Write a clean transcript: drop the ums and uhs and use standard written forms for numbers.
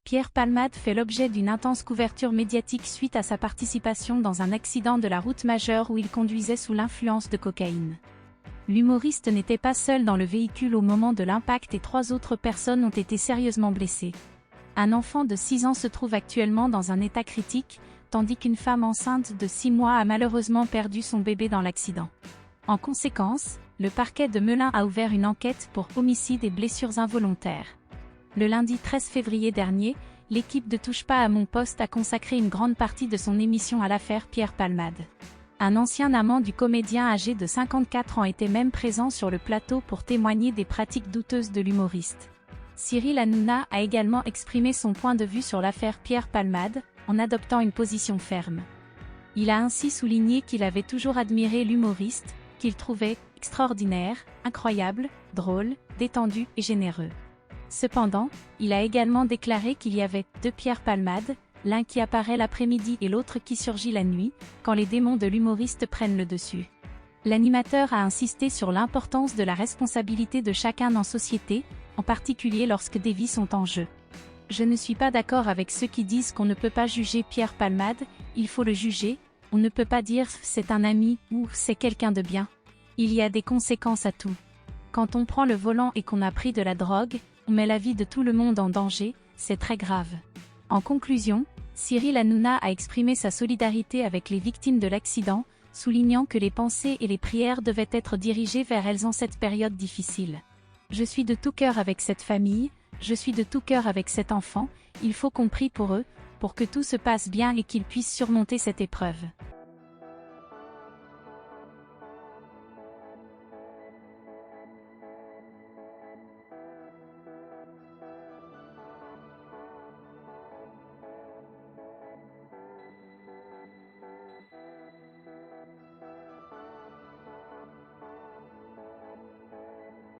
Pierre Palmade fait l'objet d'une intense couverture médiatique suite à sa participation dans un accident de la route majeur où il conduisait sous l'influence de cocaïne. L'humoriste n'était pas seul dans le véhicule au moment de l'impact et 3 autres personnes ont été sérieusement blessées. Un enfant de 6 ans se trouve actuellement dans un état critique, tandis qu'une femme enceinte de 6 mois a malheureusement perdu son bébé dans l'accident. En conséquence, le parquet de Melun a ouvert une enquête pour homicide et blessures involontaires. Le lundi 13 février dernier, l'équipe de Touche pas à mon poste a consacré une grande partie de son émission à l'affaire Pierre Palmade. Un ancien amant du comédien âgé de 54 ans était même présent sur le plateau pour témoigner des pratiques douteuses de l'humoriste. Cyril Hanouna a également exprimé son point de vue sur l'affaire Pierre Palmade, en adoptant une position ferme. Il a ainsi souligné qu'il avait toujours admiré l'humoriste, qu'il trouvait extraordinaire, incroyable, drôle, détendu et généreux. Cependant, il a également déclaré qu'il y avait 2 Pierre Palmade, l'un qui apparaît l'après-midi et l'autre qui surgit la nuit, quand les démons de l'humoriste prennent le dessus. L'animateur a insisté sur l'importance de la responsabilité de chacun en société, en particulier lorsque des vies sont en jeu. Je ne suis pas d'accord avec ceux qui disent qu'on ne peut pas juger Pierre Palmade, il faut le juger, on ne peut pas dire c'est un ami ou c'est quelqu'un de bien. Il y a des conséquences à tout. Quand on prend le volant et qu'on a pris de la drogue, on met la vie de tout le monde en danger, c'est très grave. En conclusion, Cyril Hanouna a exprimé sa solidarité avec les victimes de l'accident, soulignant que les pensées et les prières devaient être dirigées vers elles en cette période difficile. Je suis de tout cœur avec cette famille, je suis de tout cœur avec cet enfant, il faut qu'on prie pour eux, pour que tout se passe bien et qu'ils puissent surmonter cette épreuve.